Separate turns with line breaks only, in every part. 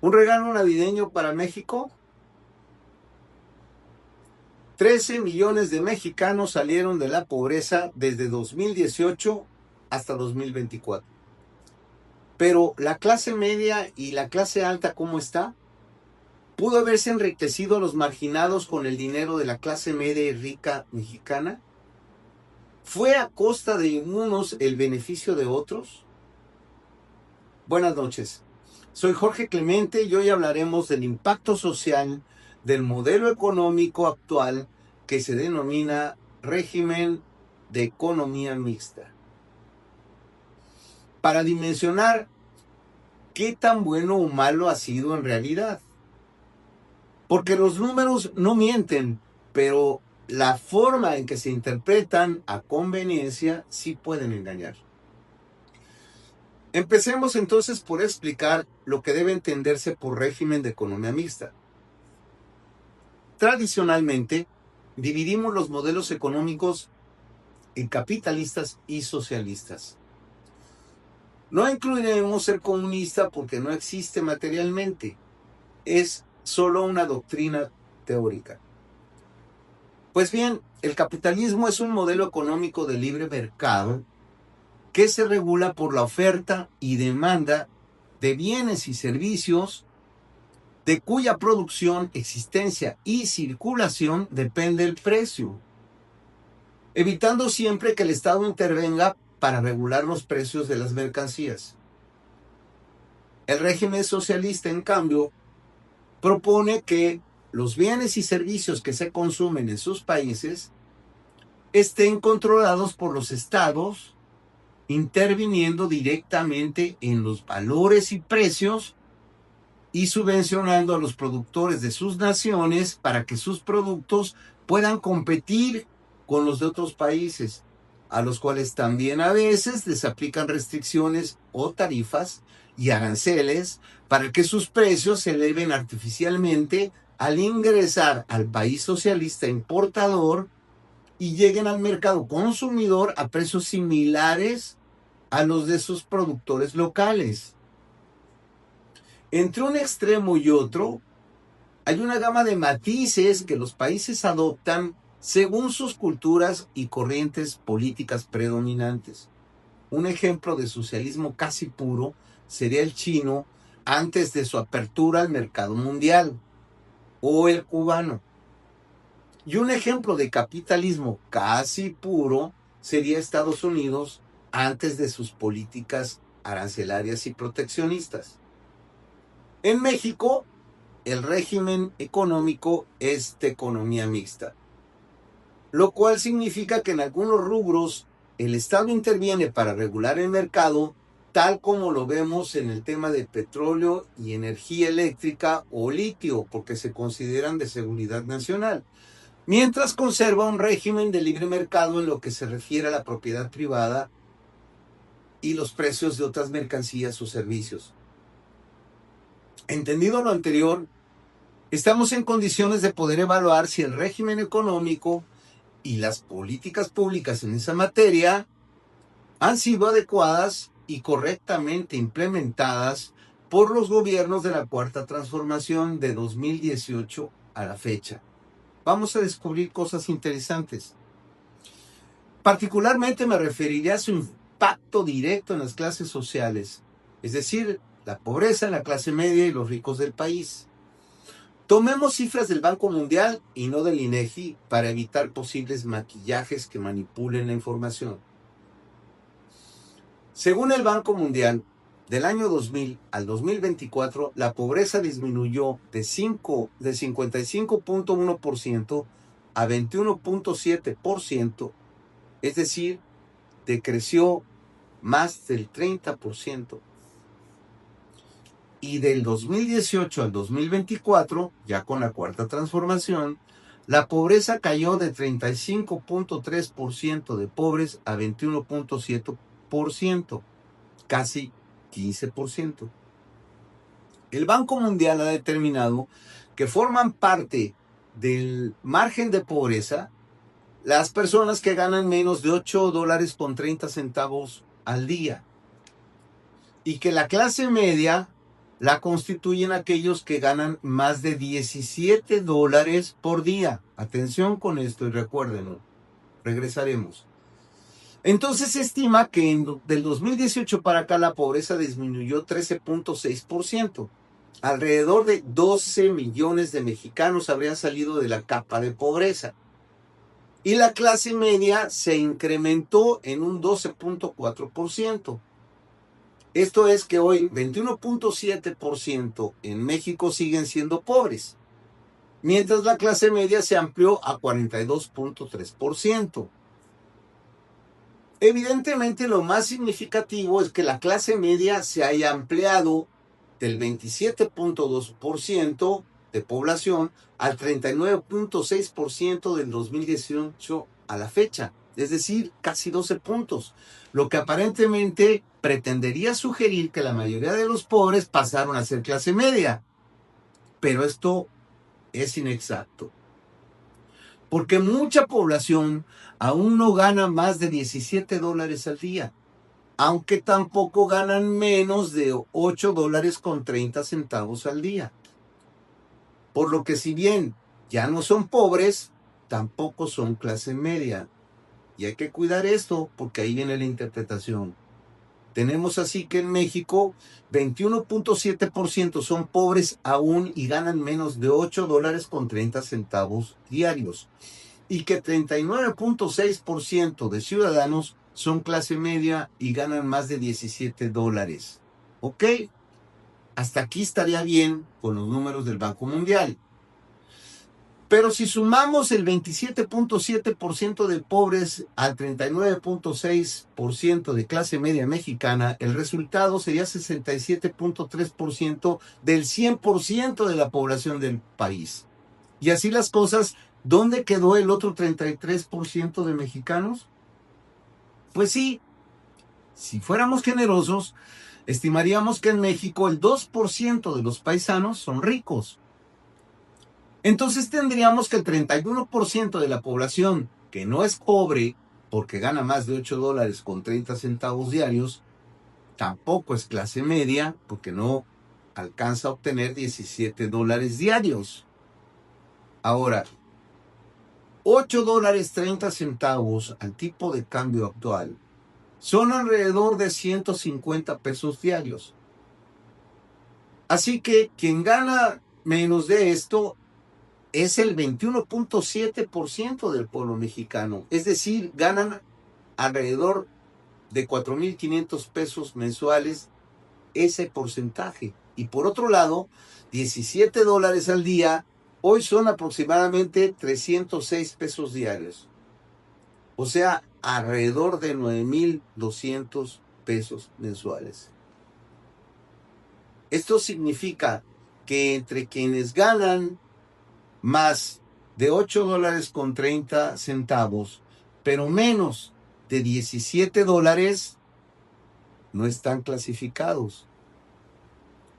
Un regalo navideño para México. 13 millones de mexicanos salieron de la pobreza desde 2018 hasta 2024. Pero la clase media y la clase alta, ¿cómo está? ¿Pudo haberse enriquecido a los marginados con el dinero de la clase media y rica mexicana? ¿Fue a costa de unos el beneficio de otros? Buenas noches. Soy Jorge Clemente y hoy hablaremos del impacto social del modelo económico actual que se denomina régimen de economía mixta. Para dimensionar qué tan bueno o malo ha sido en realidad. Porque los números no mienten, pero la forma en que se interpretan a conveniencia sí pueden engañar. Empecemos entonces por explicar lo que debe entenderse por régimen de economía mixta. Tradicionalmente, dividimos los modelos económicos en capitalistas y socialistas. No incluiremos ser comunista porque no existe materialmente, es solo una doctrina teórica. Pues bien, el capitalismo es un modelo económico de libre mercado que se regula por la oferta y demanda de bienes y servicios de cuya producción, existencia y circulación depende el precio, evitando siempre que el Estado intervenga para regular los precios de las mercancías. El régimen socialista, en cambio, propone que los bienes y servicios que se consumen en sus países estén controlados por los estados, interviniendo directamente en los valores y precios y subvencionando a los productores de sus naciones para que sus productos puedan competir con los de otros países, a los cuales también a veces les aplican restricciones o tarifas y aranceles para que sus precios se eleven artificialmente al ingresar al país socialista importador y lleguen al mercado consumidor a precios similares a los de sus productores locales. Entre un extremo y otro, hay una gama de matices que los países adoptan según sus culturas y corrientes políticas predominantes. Un ejemplo de socialismo casi puro sería el chino antes de su apertura al mercado mundial, o el cubano. Y un ejemplo de capitalismo casi puro sería Estados Unidos antes de sus políticas arancelarias y proteccionistas. En México, el régimen económico es de economía mixta, lo cual significa que en algunos rubros el Estado interviene para regular el mercado, tal como lo vemos en el tema de petróleo y energía eléctrica o litio, porque se consideran de seguridad nacional, mientras conserva un régimen de libre mercado en lo que se refiere a la propiedad privada y los precios de otras mercancías o servicios. Entendido lo anterior, estamos en condiciones de poder evaluar si el régimen económico y las políticas públicas en esa materia han sido adecuadas y correctamente implementadas por los gobiernos de la Cuarta Transformación de 2018 a la fecha. Vamos a descubrir cosas interesantes. Particularmente me referiría a su impacto directo en las clases sociales, es decir, la pobreza en la clase media y los ricos del país. Tomemos cifras del Banco Mundial y no del INEGI para evitar posibles maquillajes que manipulen la información. Según el Banco Mundial, del año 2000 al 2024, la pobreza disminuyó de 55.1% a 21.7%, es decir, decreció más del 30%. Y del 2018 al 2024, ya con la Cuarta Transformación, la pobreza cayó de 35.3% de pobres a 21.7%, casi 15%. El Banco Mundial ha determinado que forman parte del margen de pobreza las personas que ganan menos de $8.30 al día y que la clase media la constituyen aquellos que ganan más de $17 por día. Atención con esto y recuérdenlo. Regresaremos. Entonces se estima que del 2018 para acá la pobreza disminuyó 13.6%. Alrededor de 12 millones de mexicanos habrían salido de la capa de pobreza. Y la clase media se incrementó en un 12.4%. Esto es que hoy 21.7% en México siguen siendo pobres, mientras la clase media se amplió a 42.3%. Evidentemente, lo más significativo es que la clase media se haya ampliado del 27.2% de población al 39.6% del 2018 a la fecha, es decir, casi 12 puntos, lo que aparentemente pretendería sugerir que la mayoría de los pobres pasaron a ser clase media, pero esto es inexacto, porque mucha población aún no gana más de $17 al día, aunque tampoco ganan menos de $8.30 al día. Por lo que si bien ya no son pobres, tampoco son clase media. Y hay que cuidar esto porque ahí viene la interpretación. Tenemos así que en México 21.7% son pobres aún y ganan menos de $8.30 diarios. Y que 39.6% de ciudadanos son clase media y ganan más de $17. ¿Ok? Hasta aquí estaría bien con los números del Banco Mundial. Pero si sumamos el 27.7% de pobres al 39.6% de clase media mexicana, el resultado sería 67.3% del 100% de la población del país. Y así las cosas, ¿dónde quedó el otro 33% de mexicanos? Pues sí, si fuéramos generosos, estimaríamos que en México el 2% de los paisanos son ricos. Entonces tendríamos que el 31% de la población que no es pobre porque gana más de $8.30 diarios, tampoco es clase media porque no alcanza a obtener $17 diarios. Ahora, $8.30 al tipo de cambio actual son alrededor de 150 pesos diarios. Así que quien gana menos de esto es el 21.7% del pueblo mexicano. Es decir, ganan alrededor de 4,500 pesos mensuales ese porcentaje. Y por otro lado, $17 al día, hoy son aproximadamente 306 pesos diarios. O sea, alrededor de 9,200 pesos mensuales. Esto significa que entre quienes ganan más de $8.30, pero menos de $17, no están clasificados,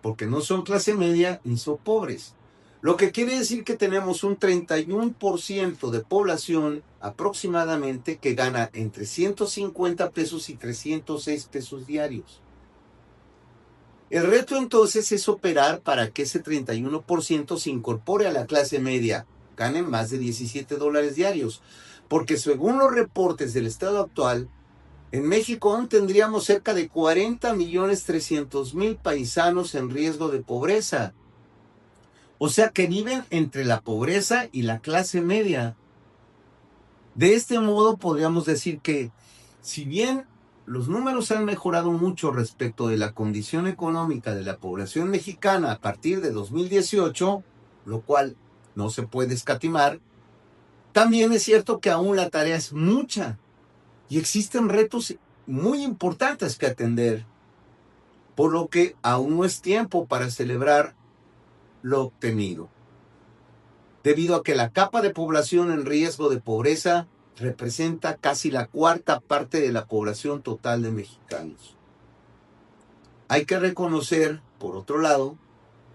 porque no son clase media ni son pobres. Lo que quiere decir que tenemos un 31% de población aproximadamente que gana entre 150 pesos y 306 pesos diarios. El reto entonces es operar para que ese 31% se incorpore a la clase media, ganen más de $17 diarios, porque según los reportes del estado actual, en México aún tendríamos cerca de 40,300,000 paisanos en riesgo de pobreza. O sea que viven entre la pobreza y la clase media. De este modo podríamos decir que, si bien los números han mejorado mucho respecto de la condición económica de la población mexicana a partir de 2018, lo cual no se puede escatimar, también es cierto que aún la tarea es mucha y existen retos muy importantes que atender, por lo que aún no es tiempo para celebrar lo obtenido, debido a que la capa de población en riesgo de pobreza representa casi la cuarta parte de la población total de mexicanos. Hay que reconocer, por otro lado,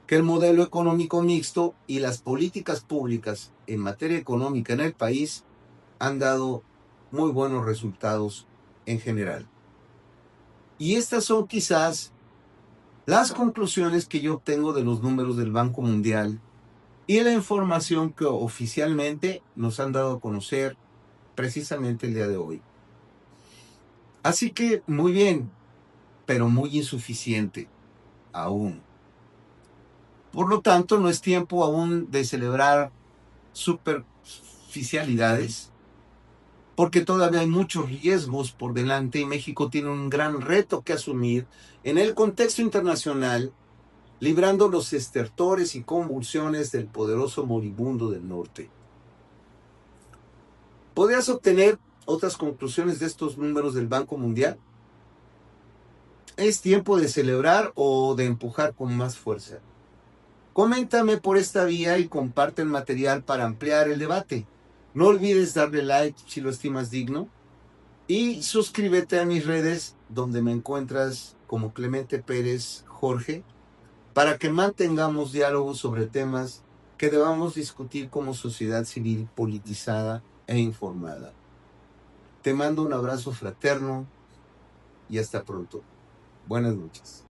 que el modelo económico mixto y las políticas públicas en materia económica en el país han dado muy buenos resultados en general. Y estas son quizás las conclusiones que yo obtengo de los números del Banco Mundial y la información que oficialmente nos han dado a conocer precisamente el día de hoy. Así que muy bien, pero muy insuficiente aún. Por lo tanto, no es tiempo aún de celebrar superficialidades, porque todavía hay muchos riesgos por delante y México tiene un gran reto que asumir en el contexto internacional, librando los estertores y convulsiones del poderoso moribundo del norte. ¿Podrías obtener otras conclusiones de estos números del Banco Mundial? ¿Es tiempo de celebrar o de empujar con más fuerza? Coméntame por esta vía y comparte el material para ampliar el debate. No olvides darle like si lo estimas digno y suscríbete a mis redes donde me encuentras como Clemente Pérez Jorge para que mantengamos diálogos sobre temas que debamos discutir como sociedad civil politizada e informada. Te mando un abrazo fraterno y hasta pronto. Buenas noches.